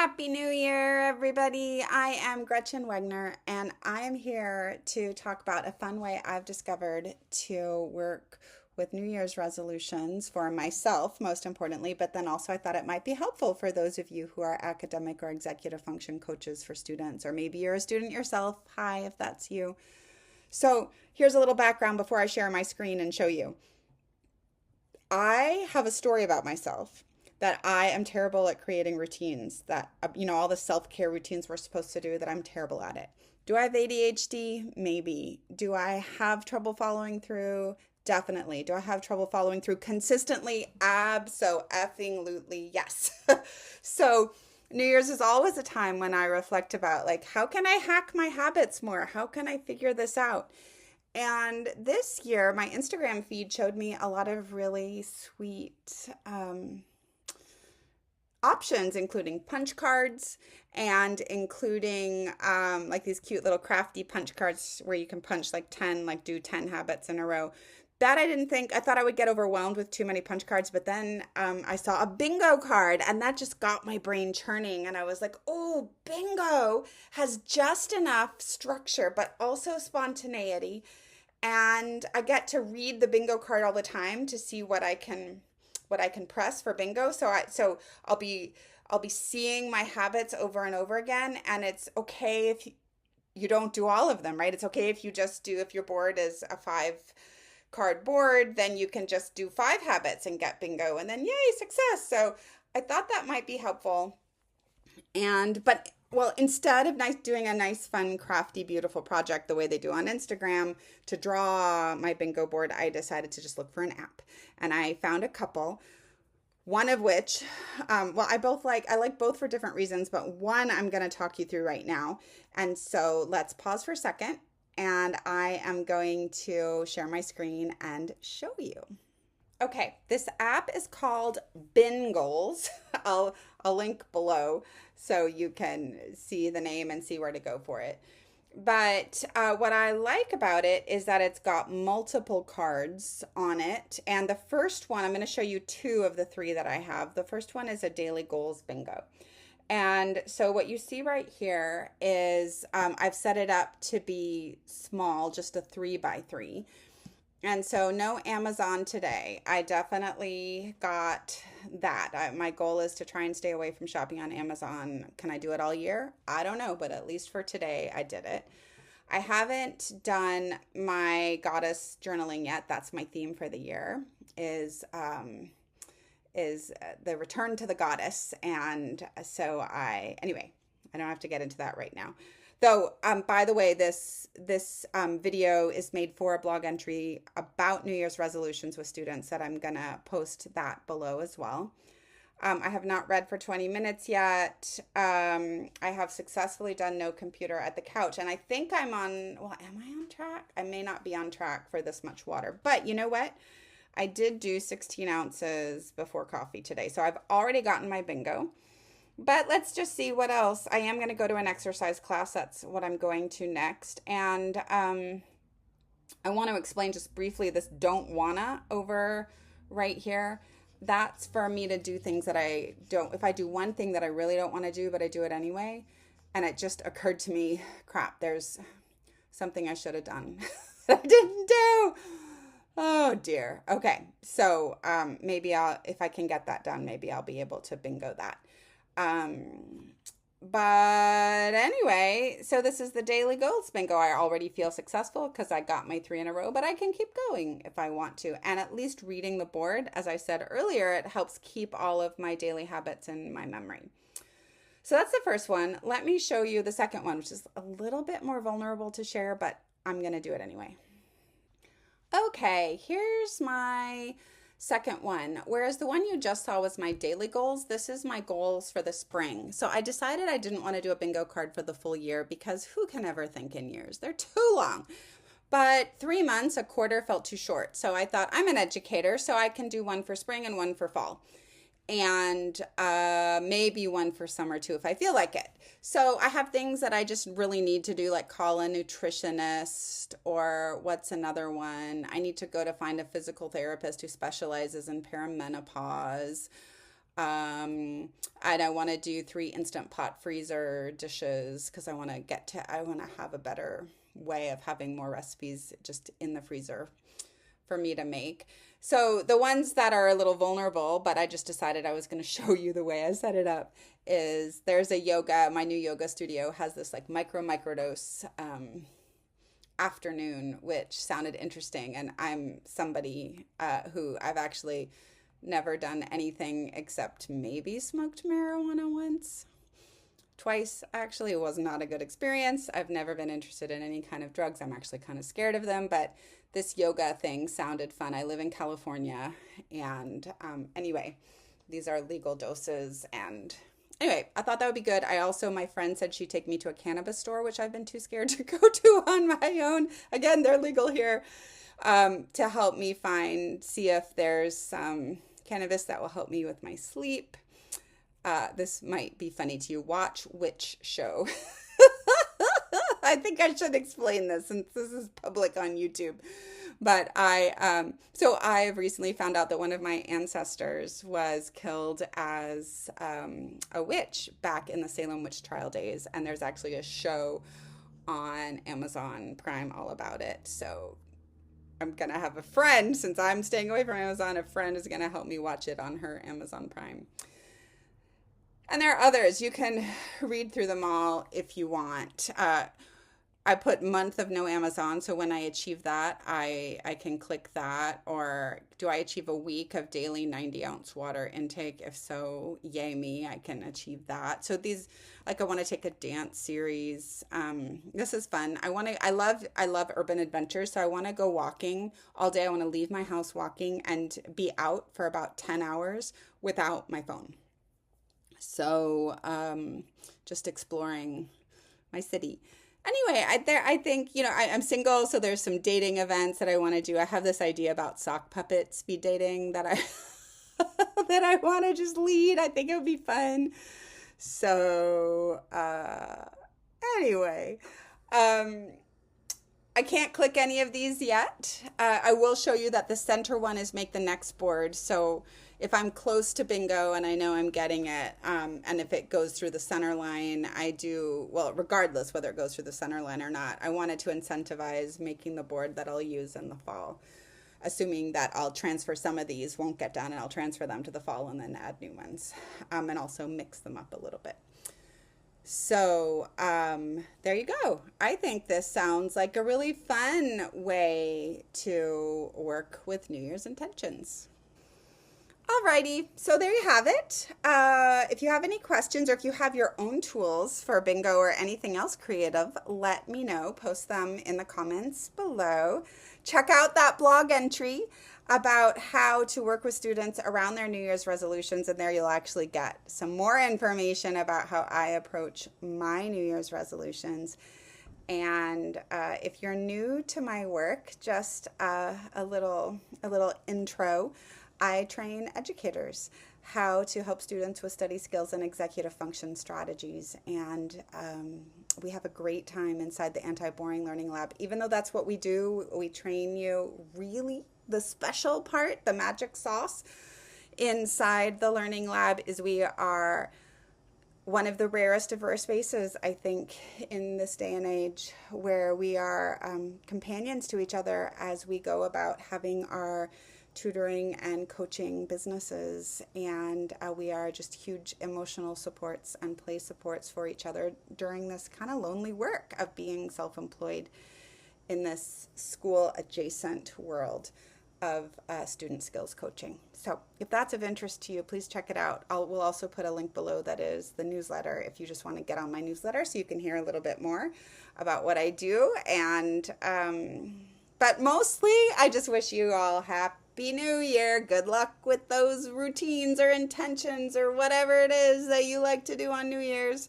Happy New Year, everybody. I am Gretchen Wegner, and I am here to talk about a fun way I've discovered to work with New Year's resolutions for myself, most importantly, but then also I thought it might be helpful for those of you who are academic or executive function coaches for students, or maybe you're a student yourself. Hi, if that's you. So here's a little background before I share my screen and show you. I have a story about myself that I am terrible at creating routines that, all the self-care routines we're supposed to do, that I'm terrible at it. Do I have ADHD? Maybe. Do I have trouble following through? Definitely. Do I have trouble following through consistently? Abso-effing-lutely, yes. So New Year's is always a time when I reflect about, like, how can I hack my habits more? How can I figure this out? And this year, my Instagram feed showed me a lot of really sweet options, including punch cards and including like these cute little crafty punch cards where you can punch like 10, like do 10 habits in a row. That I thought I would get overwhelmed with too many punch cards, but then I saw a bingo card and that just got my brain churning. And I was like, oh, bingo has just enough structure, but also spontaneity. And I get to read the bingo card all the time to see what I can press for bingo. So I'll be seeing my habits over and over again, and it's okay if you don't do all of them, right? It's okay if you just do, if your board is a 5 card board, then you can just do 5 habits and get bingo, and then yay, success. So I thought that might be helpful. Well, instead of doing a nice, fun, crafty, beautiful project the way they do on Instagram to draw my bingo board, I decided to just look for an app. And I found a couple, one of which, I like both for different reasons, but one I'm going to talk you through right now. And so let's pause for a second, and I am going to share my screen and show you. Okay, this app is called Bin Goals. I'll link below so you can see the name and see where to go for it. But what I like about it is that it's got multiple cards on it. And the first one, I'm going to show you 2 of the 3 that I have. The first one is a daily goals bingo. And so what you see right here is I've set it up to be small, just a 3x3. And so no Amazon today. I definitely got that. My goal is to try and stay away from shopping on Amazon. Can I do it all year? I don't know, but at least for today, I did it. I haven't done my goddess journaling yet. That's my theme for the year, is the return to the goddess. And so anyway, I don't have to get into that right now. Though, by the way, this video is made for a blog entry about New Year's resolutions with students that I'm going to post that below as well. I have not read for 20 minutes yet. I have successfully done no computer at the couch. And I think am I on track? I may not be on track for this much water. But you know what? I did do 16 ounces before coffee today. So I've already gotten my bingo. But let's just see what else. I am going to go to an exercise class. That's what I'm going to next. And I want to explain just briefly this don't wanna over right here. That's for me to do things that I don't, if I do one thing that I really don't want to do, but I do it anyway. And it just occurred to me, crap, there's something I should have done that I didn't do. Oh dear. Okay. So maybe if I can get that done, maybe I'll be able to bingo that. But anyway, so this is the daily goals bingo. I already feel successful because I got my 3 in a row, but I can keep going if I want to. And at least reading the board, as I said earlier, it helps keep all of my daily habits in my memory. So that's the first one. Let me show you the second one, which is a little bit more vulnerable to share, but I'm going to do it anyway. Okay, here's my second one. Whereas the one you just saw was my daily goals, this is my goals for the spring. So I decided I didn't want to do a bingo card for the full year because who can ever think in years? They're too long. But 3 months, a quarter felt too short. So I thought I'm an educator, so I can do one for spring and one for fall. And maybe one for summer too if I feel like it. So I have things that I just really need to do, like call a nutritionist, or what's another one? I need to go to find a physical therapist who specializes in perimenopause. And I want to do 3 instant pot freezer dishes because I want to have a better way of having more recipes just in the freezer for me to make. So the ones that are a little vulnerable, but I just decided I was going to show you the way I set it up, is there's my new yoga studio has this like microdose afternoon, which sounded interesting. And I'm somebody who I've actually never done anything except maybe smoked marijuana once. Twice, actually. It was not a good experience. I've never been interested in any kind of drugs. I'm actually kind of scared of them, but this yoga thing sounded fun. I live in California, and anyway, these are legal doses, and anyway, I thought that would be good. My friend said she'd take me to a cannabis store, which I've been too scared to go to on my own. Again, they're legal here, to help me see if there's some cannabis that will help me with my sleep. This might be funny to you. Watch which show. I think I should explain this since this is public on YouTube. But so I've recently found out that one of my ancestors was killed as a witch back in the Salem witch trial days. And there's actually a show on Amazon Prime all about it. So I'm going to have a friend, since I'm staying away from Amazon, a friend is going to help me watch it on her Amazon Prime. And there are others. You can read through them all if you want. I put month of no Amazon, so when I achieve that, I can click that. Or do I achieve a week of daily 90-ounce water intake? If so, yay me, I can achieve that. So these, like I want to take a dance series. This is fun. I love urban adventures, so I want to go walking all day. I want to leave my house walking and be out for about 10 hours without my phone. So just exploring my city. Anyway, I think, I'm single, so there's some dating events that I want to do. I have this idea about sock puppet speed dating that I that I want to just lead. I think it would be fun. So anyway, I can't click any of these yet. I will show you that the center one is make the next board. So if I'm close to bingo and I know I'm getting it, and if it goes through the center line, regardless whether it goes through the center line or not, I wanted to incentivize making the board that I'll use in the fall, assuming that I'll transfer some of these, won't get done, and I'll transfer them to the fall and then add new ones, and also mix them up a little bit. So there you go. I think this sounds like a really fun way to work with New Year's intentions. Alrighty, so there you have it. If you have any questions or if you have your own tools for bingo or anything else creative, let me know. Post them in the comments below. Check out that blog entry about how to work with students around their New Year's resolutions, and there you'll actually get some more information about how I approach my New Year's resolutions. And if you're new to my work, just a little intro. I train educators how to help students with study skills and executive function strategies. And we have a great time inside the Anti-Boring Learning Lab. Even though that's what we do, we train you really. The special part, the magic sauce inside the Learning Lab is we are one of the rarest diverse spaces, I think, in this day and age, where we are companions to each other as we go about having our tutoring and coaching businesses, and we are just huge emotional supports and play supports for each other during this kind of lonely work of being self-employed in this school adjacent world of student skills coaching. So if that's of interest to you, please check it out. We'll also put a link below that is the newsletter if you just want to get on my newsletter so you can hear a little bit more about what I do. And but mostly I just wish you all happy New Year. Good luck with those routines or intentions or whatever it is that you like to do on New Year's.